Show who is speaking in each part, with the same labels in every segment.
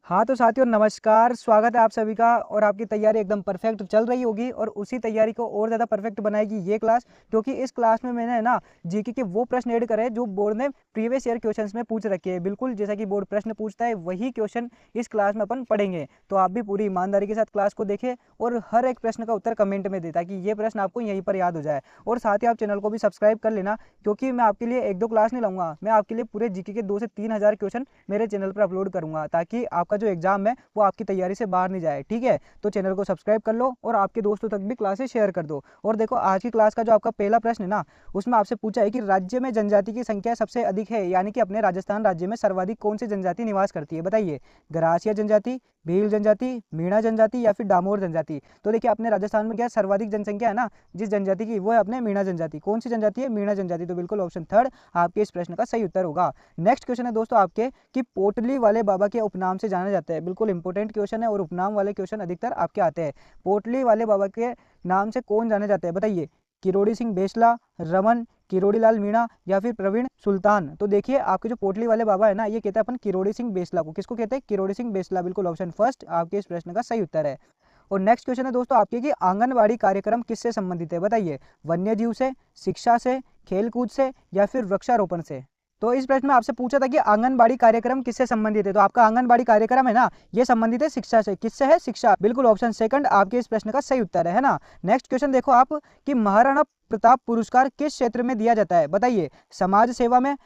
Speaker 1: हाँ तो साथियों नमस्कार, स्वागत है आप सभी का। और आपकी तैयारी एकदम परफेक्ट चल रही होगी और उसी तैयारी को और ज़्यादा परफेक्ट बनाएगी ये क्लास, क्योंकि इस क्लास में मैंने ना जीके के वो प्रश्न ऐड करे जो बोर्ड ने प्रीवियस ईयर क्वेश्चंस में पूछ रखे हैं। बिल्कुल जैसा कि बोर्ड प्रश्न पूछता है वही क्वेश्चन इस क्लास में अपन पढ़ेंगे। तो आप भी पूरी ईमानदारी के साथ क्लास को देखें और हर एक प्रश्न का उत्तर कमेंट में दे, ताकि ये प्रश्न आपको यहीं पर याद हो जाए। और साथ ही आप चैनल को भी सब्सक्राइब कर लेना, क्योंकि मैं आपके लिए एक दो क्लास नहीं लाऊंगा, मैं आपके लिए पूरे जीके के 2 से 3 हज़ार क्वेश्चन मेरे चैनल पर अपलोड करूंगा, ताकि आपका जो एग्जाम है वो आपकी तैयारी से बाहर नहीं जाए। ठीक है, तो चैनल को सब्सक्राइब कर लो और आपके दोस्तों तक भी क्लासेस शेयर कर दो। और देखो आज की क्लास का जो आपका पहला प्रश्न है ना, उसमें आपसे पूछा है कि राज्य में जनजाति की संख्या सबसे अधिक है, यानी कि अपने राजस्थान राज्य में सर्वाधिक कौन सी जनजाति निवास करती है, बताइए। गरासिया जनजाति, भील जनजाति, मीणा जनजाति या फिर डामोर जनजाति। तो देखिए अपने राजस्थान में क्या सर्वाधिक जनसंख्या है ना जिस जनजाति की, वो है अपने मीणा जनजाति। कौन सी जनजाति है? मीणा जनजाति। तो बिल्कुल ऑप्शन थर्ड आपके इस प्रश्न का सही उत्तर होगा। नेक्स्ट क्वेश्चन है दोस्तों आपके कि पोटली वाले बाबा के उपनाम से जाना जाता है। बिल्कुल इंपॉर्टेंट क्वेश्चन है और उपनाम वाले क्वेश्चन अधिकतर आपके आते हैं। पोटली वाले बाबा के नाम से कौन जाने जाते हैं, बताइए। किरोड़ी सिंह बेसला, रमन, किरोड़ी लाल मीणा या फिर प्रवीण सुल्तान। तो देखिए आपके जो पोटली वाले बाबा है ना, ये कहते हैं अपन किरोड़ी सिंह बेसला को। किसको कहते हैं? किरोड़ी सिंह बेसला। बिल्कुल ऑप्शन फर्स्ट आपके इस प्रश्न का सही उत्तर है। और नेक्स्ट क्वेश्चन है दोस्तों आपके कि आंगनबाड़ी कार्यक्रम किससे संबंधित है, बताइए। वन्य जीव से, शिक्षा से, खेलकूद से या फिर वृक्षारोपण से। तो इस प्रश्न में आपसे पूछा था कि आंगनबाड़ी कार्यक्रम किससे संबंधित है, तो आपका आंगनबाड़ी कार्यक्रम है ना, ये संबंधित है शिक्षा से। किससे है? शिक्षा। बिल्कुल ऑप्शन सेकंड आपके इस प्रश्न का सही उत्तर है ना। नेक्स्ट क्वेश्चन देखो आप कि महाराणा प्रताप पुरस्कार किस क्षेत्र में दिया जाता है, बताइए। समाज सेवा में,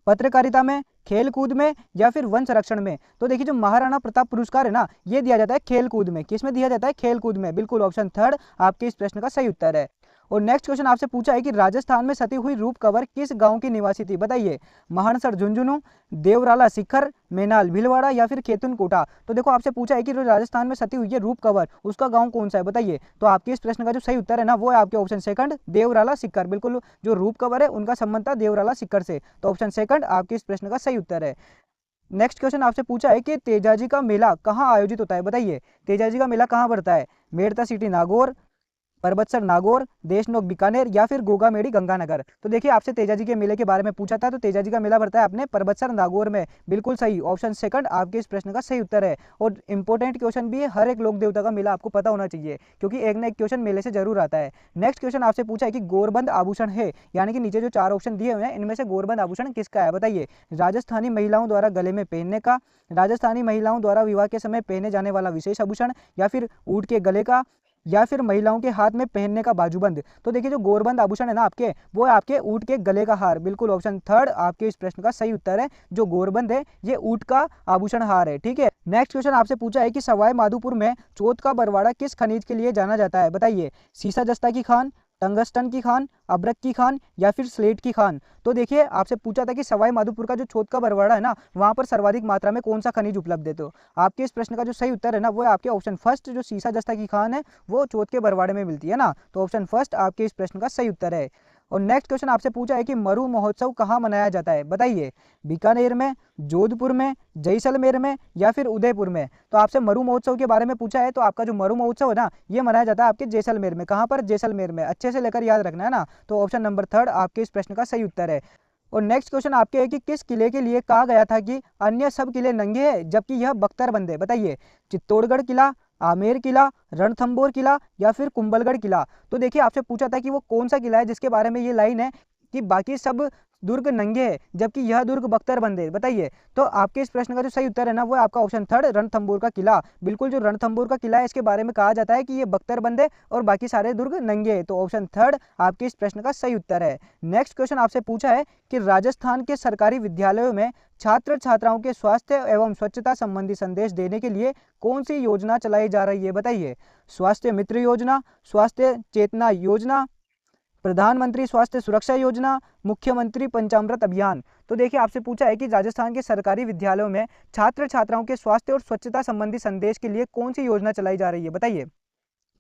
Speaker 1: पत्रकारिता में, खेल कूद में या फिर वन संरक्षण में। तो देखिए जो महाराणा प्रताप पुरस्कार है ना, ये दिया जाता है खेल कूद में। किस में दिया जाता है? खेल कूद में। बिल्कुल ऑप्शन थर्ड आपके इस प्रश्न का सही उत्तर है। और नेक्स्ट क्वेश्चन आपसे पूछा है कि राजस्थान में सती हुई रूप कंवर किस गांव की निवासी थी, बताइए। महानसर झुंझुनू, देवराला शिखर, मेनाल भीलवाड़ा या फिर खेतुन कोटा। तो देखो आपसे पूछा है कि जो राजस्थान में सती हुई है रूप कंवर, उसका गांव कौन सा है, बताइए। तो आपके इस प्रश्न का जो सही उत्तर है ना, वो है आपके ऑप्शन सेकंड देवराला शिखर। बिल्कुल जो रूप कंवर है उनका संबंध था देवराला शिखर से। तो ऑप्शन सेकंड आपके इस प्रश्न का सही उत्तर है। नेक्स्ट क्वेश्चन आपसे पूछा है कि तेजाजी का मेला कहाँ आयोजित होता है, बताइए। तेजाजी का मेला कहाँ पड़ता है? मेड़ता सिटी नागौर, परबतसर नागौर, देशनोक बीकानेर या फिर गोगामेड़ी गंगानगर। तो देखिए आपसे तेजाजी के मेले के बारे में पूछा था, तो तेजाजी का मेला पड़ता है अपने परबतसर नागौर में। बिल्कुल सही ऑप्शन सेकंड आपके इस प्रश्न का सही उत्तर है। और इंपॉर्टेंट क्वेश्चन भी है, हर एक लोक देवता का मेला आपको पता होना चाहिए, क्योंकि एक ना एक क्वेश्चन मेले से जरूर आता है। नेक्स्ट क्वेश्चन आपसे पूछा है कि गोरबंद आभूषण है, यानी कि नीचे जो 4 ऑप्शन दिए हुए हैं इनमें से गोरबंद आभूषण किसका है, बताइए। राजस्थानी महिलाओं द्वारा गले में पहनने का, राजस्थानी महिलाओं द्वारा विवाह के समय पहने जाने वाला विशेष आभूषण या फिर ऊँट के गले का या फिर महिलाओं के हाथ में पहनने का बाजूबंद। तो देखिए जो गोरबंद आभूषण है ना आपके, वो है आपके ऊँट के गले का हार। बिल्कुल ऑप्शन थर्ड आपके इस प्रश्न का सही उत्तर है। जो गोरबंद है ये ऊँट का आभूषण हार है। ठीक है, नेक्स्ट क्वेश्चन आपसे पूछा है कि सवाई माधोपुर में चौथ का बरवाड़ा किस खनिज के लिए जाना जाता है, बताइए। सीसा जस्ता की खान, टंगस्टन की खान, अब्रक की खान या फिर स्लेट की खान। तो देखिए आपसे पूछा था कि सवाई माधोपुर का जो चौथ का बरवाड़ा है ना, वहां पर सर्वाधिक मात्रा में कौन सा खनिज उपलब्ध है। तो आपके इस प्रश्न का जो सही उत्तर है ना, वो है आपके ऑप्शन फर्स्ट, जो सीसा जस्ता की खान है वो चौथ के बरवाड़े में मिलती है ना। तो ऑप्शन फर्स्ट आपके इस प्रश्न का सही उत्तर है। और नेक्स्ट क्वेश्चन आपसे पूछा है कि मरु महोत्सव कहाँ मनाया जाता है, बताइए। बीकानेर में, जोधपुर में, जैसलमेर में या फिर उदयपुर में। तो आपसे मरु महोत्सव के बारे में पूछा है, तो आपका जो मरु महोत्सव है ना, ये मनाया जाता है आपके जैसलमेर में। कहाँ पर? जैसलमेर में। अच्छे से लेकर याद रखना है ना। तो ऑप्शन नंबर थर्ड आपके इस प्रश्न का सही उत्तर है। और नेक्स्ट क्वेश्चन आपके है कि किस किले के लिए कहा गया था कि अन्य सब किले नंगे हैं जबकि यह बख्तरबंद है, बताइए। चित्तौड़गढ़ किला, आमेर किला, रणथंबोर किला या फिर कुंभलगढ़ किला। तो देखिए आपसे पूछा था कि वो कौन सा किला है जिसके बारे में ये लाइन है कि बाकी सब दुर्ग नंगे है जबकि यह दुर्ग बख्तरबंद है, बताइए। तो आपके इस प्रश्न का जो सही उत्तर है ना, वो है आपका ऑप्शन थर्ड रणथंबोर का किला। बिल्कुल जो रणथंबोर का किला है इसके बारे में कहा जाता है कि ये बख्तरबंद है और बाकी सारे दुर्ग नंगे है। तो ऑप्शन थर्ड आपके इस प्रश्न का सही उत्तर है। नेक्स्ट क्वेश्चन आपसे पूछा है कि राजस्थान के सरकारी विद्यालयों में छात्र छात्राओं के स्वास्थ्य एवं स्वच्छता संबंधी संदेश देने के लिए कौन सी योजना चलाई जा रही है, बताइए। स्वास्थ्य मित्र योजना, स्वास्थ्य चेतना योजना, प्रधानमंत्री स्वास्थ्य सुरक्षा योजना, मुख्यमंत्री पंचामृत अभियान। तो देखिए आपसे पूछा है कि राजस्थान के सरकारी विद्यालयों में छात्र छात्राओं के स्वास्थ्य और स्वच्छता संबंधी संदेश के लिए कौन सी योजना चलाई जा रही है, बताइए।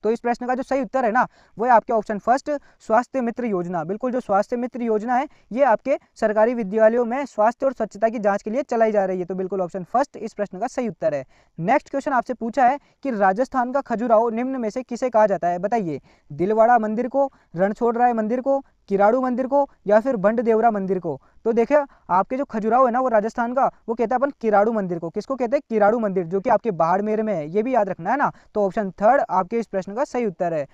Speaker 1: तो इस प्रश्न का जो सही उत्तर है ना, वो है आपके ऑप्शन फर्स्ट स्वास्थ्य मित्र योजना। बिल्कुल जो स्वास्थ्य मित्र योजना है ये आपके सरकारी विद्यालयों में स्वास्थ्य और स्वच्छता की जांच के लिए चलाई जा रही है। तो बिल्कुल ऑप्शन फर्स्ट इस प्रश्न का सही उत्तर है। नेक्स्ट क्वेश्चन आपसे पूछा है कि राजस्थान का खजुराहो निम्न में से किसे कहा जाता है, बताइए। दिलवाड़ा मंदिर को, रणछोड़राय मंदिर को, किराड़ू मंदिर को या फिर बंड देवरा मंदिर को? तो देखिए आपके जो खजुराहो है ना वो राजस्थान का, वो कहता है अपन किराड़ू मंदिर को। किसको कहते हैं? किराड़ू मंदिर, जो कि आपके बाड़मेर में है, ये भी याद रखना है ना। तो ऑप्शन थर्ड आपके इस प्रश्न का सही उत्तर है।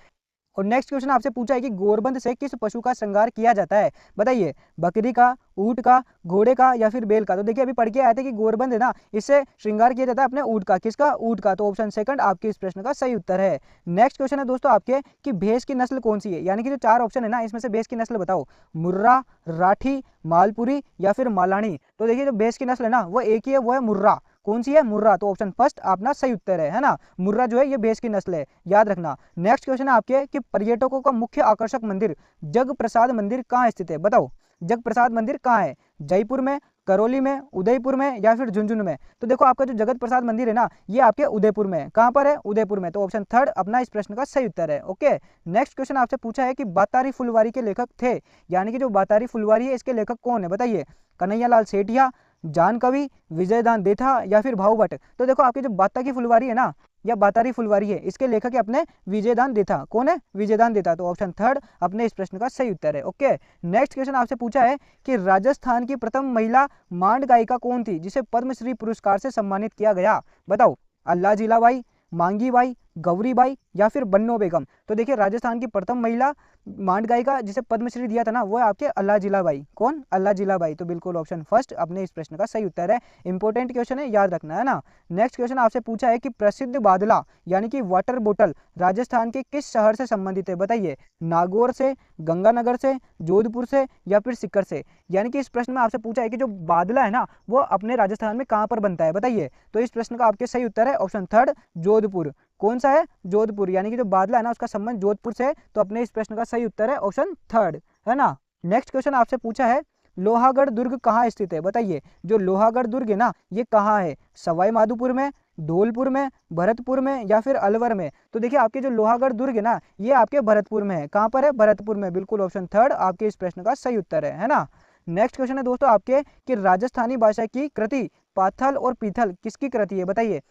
Speaker 1: और नेक्स्ट क्वेश्चन आपसे पूछा है कि गोरबंद से किस पशु का श्रृंगार किया जाता है? बताइए, बकरी का, ऊंट का, घोड़े का या फिर बैल का? तो देखिए अभी पढ़ के आए थे कि गोरबंद है ना, इससे श्रृंगार किया जाता है अपने ऊंट का। किसका? ऊंट का। तो ऑप्शन सेकंड आपके इस प्रश्न का सही उत्तर है। नेक्स्ट क्वेश्चन है दोस्तों आपके कि भैंस की नस्ल कौन सी है? यानी कि जो चार ऑप्शन है ना, इसमें से भैंस की नस्ल बताओ। मुर्रा, राठी, मालपुरी या फिर मालानी? तो देखिए जो भैंस की नस्ल है ना वो एक ही है, वो है मुर्रा। कौन सी है? मुर्रा। तो ऑप्शन फर्स्ट अपना सही उत्तर है ना। मुर्रा जो है ये भैंस की नस्ल है, याद रखना। नेक्स्ट क्वेश्चन है आपके कि पर्यटकों का मुख्य आकर्षक मंदिर जग प्रसाद मंदिर कहाँ स्थित है? बताओ, जग प्रसाद मंदिर कहाँ है? जयपुर में, करौली में, उदयपुर में या फिर झुंझुनू में? तो देखो आपका जो जगत प्रसाद मंदिर है ना ये आपके उदयपुर में है। कहाँ पर है? उदयपुर में। तो ऑप्शन थर्ड अपना इस प्रश्न का सही उत्तर है। ओके, नेक्स्ट क्वेश्चन आपसे पूछा है कि बातारी फुलवारी के लेखक थे, यानी कि जो बातारी फुलवारी है इसके लेखक कौन है? बताइए, कन्हैयालाल सेठिया, जान कवि, विजयदान देथा या फिर भाऊ भट्ट? तो देखो आपकी जो बाता की फुलवारी है ना या बातारी फुलवारी है इसके लेखक है अपने विजयदान देथा। कौन है? विजयदान देथा। तो ऑप्शन थर्ड अपने इस प्रश्न का सही उत्तर है। ओके, नेक्स्ट क्वेश्चन आपसे पूछा है कि राजस्थान की प्रथम महिला मांड गायिका कौन थी जिसे पद्मश्री पुरस्कार से सम्मानित किया गया? बताओ, अल्लाह जिलाबाई, मांगी बाई, गौरी बाई या फिर बन्नो बेगम? तो देखिए राजस्थान की प्रथम महिला मांड गायिका जिसे पद्मश्री दिया था ना वो है आपके अल्लाह जिलाबाई। कौन? अल्लाह जिलाबाई। तो बिल्कुल ऑप्शन फर्स्ट अपने इस प्रश्न का सही उत्तर है। इंपॉर्टेंट क्वेश्चन है, याद रखना है ना। नेक्स्ट क्वेश्चन आपसे पूछा है कि प्रसिद्ध बादला यानी कि वाटर बोतल राजस्थान के किस शहर से संबंधित है? बताइए, नागौर से, गंगानगर से, जोधपुर से या फिर सीकर से? यानी कि इस प्रश्न में आपसे पूछा है कि जो बादला है ना वो अपने राजस्थान में कहाँ पर बनता है? बताइए। तो इस प्रश्न का आपके सही उत्तर है ऑप्शन थर्ड, जोधपुर। कौन सा है? जोधपुर। यानी कि जो बादला है ना उसका संबंध जोधपुर से है। तो अपने इस प्रश्न का सही उत्तर है ऑप्शन थर्ड, है ना। नेक्स्ट क्वेश्चन आपसे पूछा है लोहागढ़ दुर्ग कहाँ स्थित है? बताइए, जो लोहागढ़ दुर्ग है ना ये कहाँ है? सवाई माधोपुर में, धौलपुर में, भरतपुर में या फिर अलवर में? तो देखिए आपके जो लोहागढ़ दुर्ग है ना ये आपके भरतपुर में है। कहाँ पर है? भरतपुर में। बिल्कुल ऑप्शन थर्ड आपके इस प्रश्न का सही उत्तर है ना। नेक्स्ट क्वेश्चन है दोस्तों आपके कि राजस्थानी भाषा की कृति पाथल और पीथल किसकी कृति है? बताइए,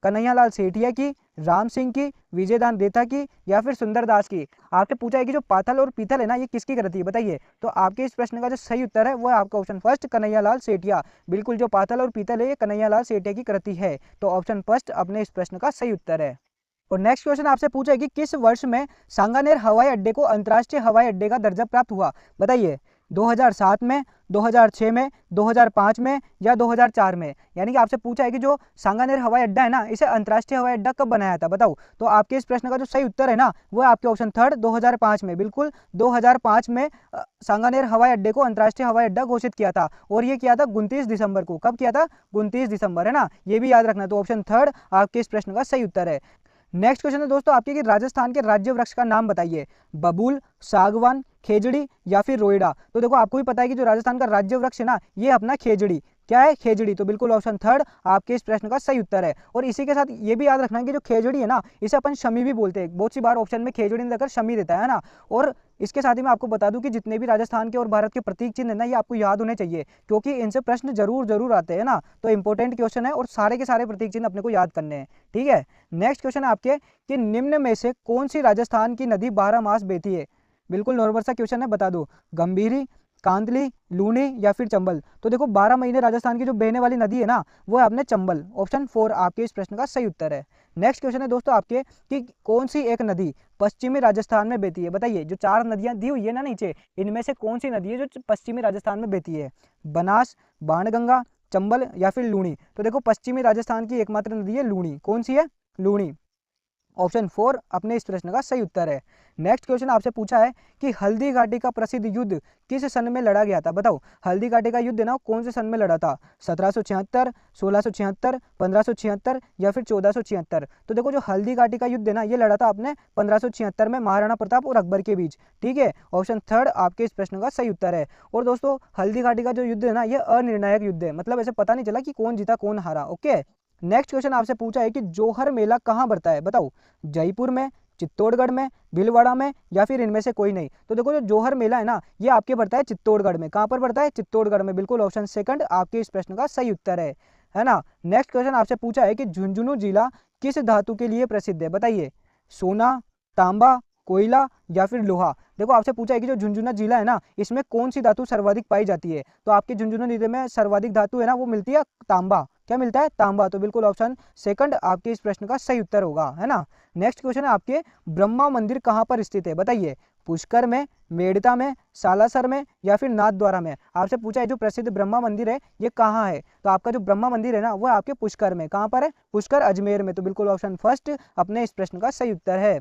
Speaker 1: कन्हैयालाल सेठिया की, राम सिंह की, विजयदान देथा की या फिर सुंदरदास की? आपसे पूछा है कि जो पाथल और पीथल है ना ये किसकी कृति है? बताइए। तो आपके इस प्रश्न का जो सही उत्तर है वो है आपका ऑप्शन फर्स्ट, कन्हैयालाल सेठिया। बिल्कुल, जो पाथल और पीथल है ये कन्हैयालाल सेठिया की कृति है। तो ऑप्शन फर्स्ट अपने इस प्रश्न का सही उत्तर है। और नेक्स्ट क्वेश्चन आपसे पूछा है कि किस वर्ष में सांगानेर हवाई अड्डे को अंतर्राष्ट्रीय हवाई अड्डे का दर्जा प्राप्त हुआ? बताइए, 2007 में, 2006 में, 2005 में या 2004 में? यानी कि आपसे पूछा है कि जो सांगानेर हवाई अड्डा है ना इसे अंतर्राष्ट्रीय हवाई अड्डा कब बनाया था? बताओ। तो आपके इस प्रश्न का जो सही उत्तर है ना वो है आपके ऑप्शन थर्ड, 2005 में। बिल्कुल 2005 में सांगानेर हवाई अड्डे को अंतर्राष्ट्रीय हवाई अड्डा घोषित किया था। और ये किया था 29 दिसंबर को। कब किया था? 29 दिसंबर, है ना। ये भी याद रखना। तो ऑप्शन थर्ड आपके इस प्रश्न का सही उत्तर है। नेक्स्ट क्वेश्चन है दोस्तों आपके कि राजस्थान के राज्य वृक्ष का नाम बताइए। बबूल, सागवान, खेजड़ी या फिर रोइडा? तो देखो आपको भी पता है कि जो राजस्थान का राज्य वृक्ष है ना ये अपना खेजड़ी। क्या है? खेजड़ी। तो बिल्कुल ऑप्शन थर्ड आपके इस प्रश्न का सही उत्तर है। और इसी के साथ ये भी याद रखना है कि जो खेजड़ी है ना इसे अपन शमी भी बोलते हैं। बहुत सी बार ऑप्शन में खेजड़ी नहीं देकर शमी देता है ना। और इसके साथ ही मैं आपको बता दूं कि जितने भी राजस्थान के और भारत के प्रतीक चिन्ह है ना ये आपको याद होने चाहिए क्योंकि इनसे प्रश्न जरूर आते हैं ना। तो इंपॉर्टेंट क्वेश्चन है और सारे के सारे प्रतीक चिन्ह अपने को याद करने हैं। ठीक है। नेक्स्ट क्वेश्चन आपके कि निम्न में से कौन सी राजस्थान की नदी 12 मास बहती है? बिल्कुल नॉर्मल सा क्वेश्चन है, बता दो। गंभीरी, कांदली, लूनी या फिर चंबल? तो देखो 12 महीने राजस्थान की जो बहने वाली नदी है ना वो है अपने चंबल। ऑप्शन 4 आपके इस प्रश्न का सही उत्तर है। नेक्स्ट क्वेश्चन है दोस्तों आपके कि कौन सी एक नदी पश्चिमी राजस्थान में बहती है? बताइए, जो 4 नदियां दी हुई है ना नीचे इनमें से कौन सी नदी है जो पश्चिमी राजस्थान में बहती है? बनास, बाणगंगा, चंबल या फिर लूनी? तो देखो पश्चिमी राजस्थान की एकमात्र नदी है लूनी। कौन सी है? लूनी। ऑप्शन 4 अपने इस प्रश्न का सही उत्तर है। नेक्स्ट क्वेश्चन आपसे पूछा है कि हल्दी घाटी का प्रसिद्ध युद्ध किस सन में लड़ा गया था? बताओ, हल्दी घाटी का युद्ध ना कौन से सन में लड़ा था? 1776, 1676, 1576 या फिर 1476? तो देखो जो हल्दी घाटी का युद्ध है ना ये लड़ा था आपने 1576 में महाराणा प्रताप और अकबर के बीच। ठीक है। ऑप्शन थर्ड आपके इस प्रश्न का सही उत्तर है। और दोस्तों हल्दी घाटी का जो युद्ध है ना ये अनिर्णायक युद्ध है, मतलब ऐसे पता नहीं चला कि कौन जीता कौन हारा। ओके। नेक्स्ट क्वेश्चन आपसे पूछा है कि जोहर मेला कहाँ बढ़ता है? बताओ, जयपुर में, चित्तौड़गढ़ में, भीलवाड़ा में या फिर इनमें से कोई नहीं? तो देखो जो जोहर मेला है ना ये आपके बढ़ता है चित्तौड़गढ़ में। कहाँ पर बढ़ता है? चित्तौड़गढ़ में। बिल्कुल ऑप्शन सेकंड आपके इस प्रश्न का सही उत्तर है ना। नेक्स्ट क्वेश्चन आपसे पूछा है कि झुंझुनू जिला किस धातु के लिए प्रसिद्ध है? बताइए, सोना, तांबा, कोयला या फिर लोहा? देखो आपसे पूछा है कि जो झुंझुनू जिला है ना, इसमें कौन सी धातु सर्वाधिक पाई जाती है? तो आपके झुंझुनू जिले में सर्वाधिक धातु है ना, वो मिलती है तांबा। क्या मिलता है? तांबा। तो बिल्कुल ऑप्शन सेकंड आपके इस प्रश्न का सही उत्तर होगा, है ना। नेक्स्ट क्वेश्चन है आपके, ब्रह्मा मंदिर कहाँ पर स्थित है? बताइए। पुष्कर में, मेड़ता में, सालासर में, या फिर नाथद्वारा में? आपसे पूछा है जो प्रसिद्ध ब्रह्मा मंदिर है ये कहाँ है? तो आपका जो ब्रह्मा मंदिर है ना, वो आपके पुष्कर में। कहाँ पर है? पुष्कर, अजमेर में। तो बिल्कुल ऑप्शन फर्स्ट अपने इस प्रश्न का सही उत्तर है।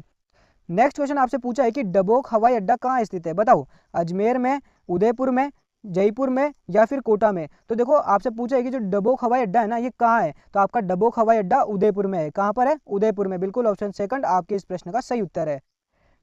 Speaker 1: नेक्स्ट क्वेश्चन आपसे पूछा है कि डबोक हवाई अड्डा कहाँ स्थित है? बताओ। अजमेर में, उदयपुर में, जयपुर में, या फिर कोटा में? तो देखो आपसे पूछा है कि जो डबोक हवाई अड्डा है ना, ये कहाँ है? तो आपका डबोक हवाई अड्डा उदयपुर में है। कहाँ पर है? उदयपुर में। बिल्कुल ऑप्शन सेकंड आपके इस प्रश्न का सही उत्तर है।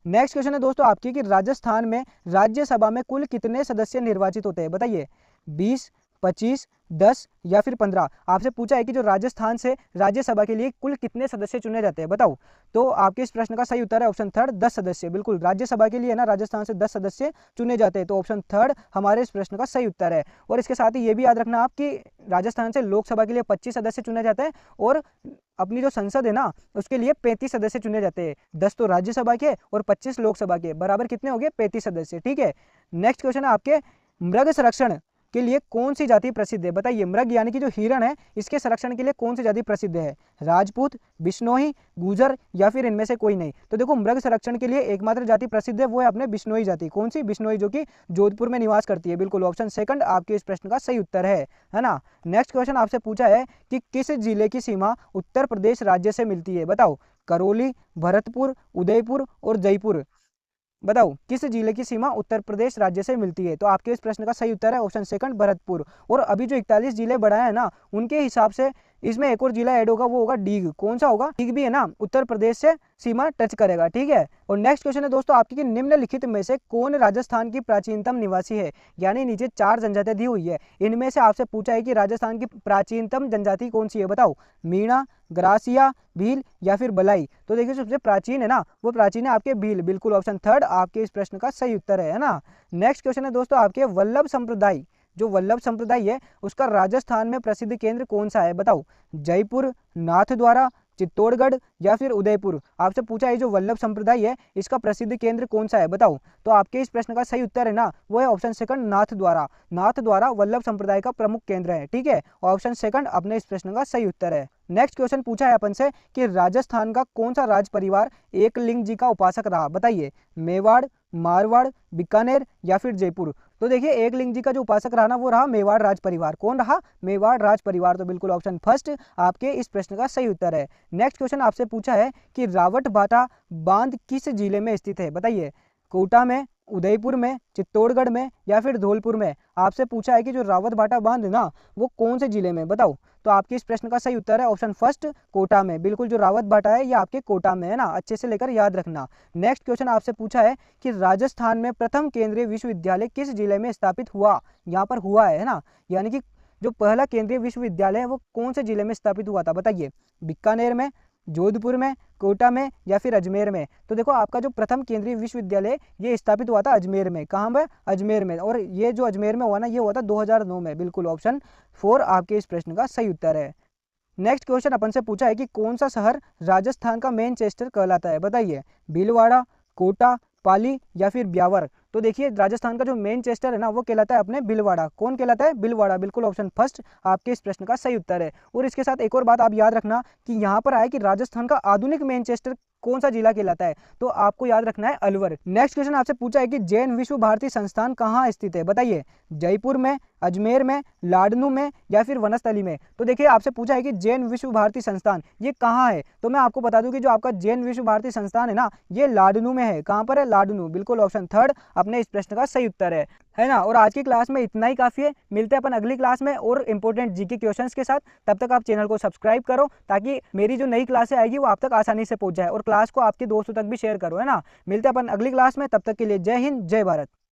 Speaker 1: नेक्स्ट क्वेश्चन है दोस्तों आपकी कि राजस्थान में राज्यसभा में कुल कितने सदस्य निर्वाचित होते हैं? बताइए। 20, 25, 10 या फिर 15? आपसे पूछा है कि जो राजस्थान से राज्यसभा के लिए कुल कितने सदस्य चुने जाते हैं? बताओ। तो आपके इस प्रश्न का सही उत्तर है ऑप्शन थर्ड, 10 सदस्य। बिल्कुल, राज्यसभा के लिए ना राजस्थान से 10 सदस्य चुने जाते हैं। तो ऑप्शन थर्ड हमारे इस प्रश्न का सही उत्तर है। और इसके साथ ही ये भी याद रखना आप कि राजस्थान से लोकसभा के लिए 25 सदस्य चुने जाते हैं और अपनी जो संसद है ना, उसके लिए 35 सदस्य चुने जाते हैं। 10 तो राज्यसभा के और 25 लोकसभा के, बराबर कितने हो गए? 35 सदस्य। ठीक है। नेक्स्ट क्वेश्चन है आपके, मृग संरक्षण के लिए कौन सी जाति प्रसिद्ध है? बताइए। मृग यानी कि जो हिरण है, इसके संरक्षण के लिए कौन सी जाति प्रसिद्ध है? राजपूत, बिश्नोई, गुजर, या फिर इनमें से कोई नहीं? तो देखो मृग संरक्षण के लिए एकमात्र जाति प्रसिद्ध है, वो है अपने बिश्नोई जाति। कौन सी? बिश्नोई, जो कि जोधपुर में निवास करती है। बिल्कुल ऑप्शन सेकंड आपके इस प्रश्न का सही उत्तर है ना। नेक्स्ट क्वेश्चन आपसे पूछा है कि किस जिले की सीमा उत्तर प्रदेश राज्य से मिलती है? बताओ। करौली, भरतपुर, उदयपुर और जयपुर? बताओ किस जिले की सीमा उत्तर प्रदेश राज्य से मिलती है? तो आपके इस प्रश्न का सही उत्तर है ऑप्शन सेकंड, भरतपुर। और अभी जो 41 जिले बढ़ाए हैं ना, उनके हिसाब से इसमें एक और जिला ऐड होगा, वो होगा डीग। कौन सा होगा? डीग भी है ना, उत्तर प्रदेश से सीमा टच करेगा। ठीक है। और नेक्स्ट क्वेश्चन है दोस्तों आपकी कि निम्नलिखित में से कौन राजस्थान की प्राचीनतम निवासी है? यानी नीचे 4 जनजातियां दी हुई है, इनमें से आपसे पूछा है कि राजस्थान की प्राचीनतम जनजाति कौन सी है? बताओ। मीणा, ग्रासिया, भील, या फिर बलाई? तो देखिए सबसे प्राचीन है ना, वो प्राचीन है आपके भील। बिल्कुल ऑप्शन थर्ड आपके इस प्रश्न का सही उत्तर है ना। नेक्स्ट क्वेश्चन है दोस्तों आपके, वल्लभ संप्रदाय, जो वल्लभ संप्रदाय है उसका राजस्थान में प्रसिद्ध केंद्र कौन सा है? बताओ। जयपुर, नाथद्वारा, चित्तौड़गढ़, या फिर उदयपुर? आपसे पूछा है जो वल्लभ संप्रदाय है इसका प्रसिद्ध केंद्र कौन सा है? बताओ। तो आपके इस प्रश्न का सही उत्तर है ना, वो है ऑप्शन सेकंड, नाथद्वारा। नाथद्वारा वल्लभ संप्रदाय का प्रमुख केंद्र है। ठीक है। ऑप्शन सेकंड अपने इस प्रश्न का सही उत्तर है। नेक्स्ट क्वेश्चन पूछा है अपन से कि राजस्थान का कौन सा राज परिवार एकलिंग जी का उपासक रहा? बताइए। मेवाड़, मारवाड़, बीकानेर, या फिर जयपुर? तो देखिए एकलिंग जी का जो उपासक रहा ना, वो रहा मेवाड़ राज परिवार। कौन रहा? मेवाड़ राज परिवार। तो बिल्कुल ऑप्शन फर्स्ट आपके इस प्रश्न का सही उत्तर है। नेक्स्ट क्वेश्चन आपसे पूछा है कि रावटभाटा बांध किस जिले में स्थित है? बताइए। कोटा में, उदयपुर में, चित्तौड़गढ़ में, या फिर धौलपुर में? आपसे पूछा है कि जो रावतभाटा बांध है ना, वो कौन से जिले में? बताओ। तो आपके इस प्रश्न का सही उत्तर है ऑप्शन फर्स्ट, कोटा में। बिल्कुल, जो रावतभाटा है ये आपके कोटा में है ना, अच्छे से लेकर याद रखना। नेक्स्ट क्वेश्चन आपसे पूछा है कि राजस्थान में प्रथम केंद्रीय विश्वविद्यालय किस जिले में स्थापित हुआ? यहाँ पर हुआ है ना, यानी कि जो पहला केंद्रीय विश्वविद्यालय है वो कौन से जिले में स्थापित हुआ था? बताइए। बीकानेर में, जोधपुर में, कोटा में, या फिर अजमेर में? तो देखो आपका जो प्रथम केंद्रीय विश्वविद्यालय ये स्थापित हुआ था अजमेर में। कहाँ में? अजमेर में। और ये जो अजमेर में हुआ ना, ये हुआ था 2009 में। बिल्कुल ऑप्शन 4 आपके इस प्रश्न का सही उत्तर है। नेक्स्ट क्वेश्चन अपन से पूछा है कि कौन सा शहर राजस्थान का मैनचेस्टर कहलाता है? बताइए। भीलवाड़ा, कोटा, पाली, या फिर ब्यावर? तो देखिए राजस्थान का जो मैनचेस्टर है ना, वो कहलाता है अपने भीलवाड़ा। कौन कहलाता है? भीलवाड़ा। बिल्कुल ऑप्शन फर्स्ट आपके इस प्रश्न का सही उत्तर है। और इसके साथ एक और बात आप याद रखना कि यहाँ पर आया कि राजस्थान का आधुनिक मैनचेस्टर कौन सा जिला कहलाता है? तो आपको याद रखना है अलवर। नेक्स्ट क्वेश्चन आपसे पूछा है कि जैन विश्व भारती संस्थान कहाँ स्थित है? बताइए। जयपुर में, अजमेर में, लाडनू में, या फिर वनस्थली में? तो देखिए आपसे पूछा है कि जैन विश्व भारती संस्थान ये कहाँ है? तो मैं आपको बता दूं कि जो आपका जैन विश्व भारती संस्थान है ना, ये लाडनू में है। कहाँ पर है? लाडनू। बिल्कुल ऑप्शन थर्ड अपने इस प्रश्न का सही उत्तर है ना। और आज की क्लास में इतना ही काफी है। मिलते हैं अपन अगली क्लास में और इंपॉर्टेंट जीके क्वेश्चंस के साथ। तब तक आप चैनल को सब्सक्राइब करो ताकि मेरी जो नई क्लासें आएगी वो आप तक आसानी से पहुंच जाए, और क्लास को आपके दोस्तों तक भी शेयर करो, है ना। मिलते हैं अपन अगली क्लास में, तब तक के लिए जय हिंद, जय भारत।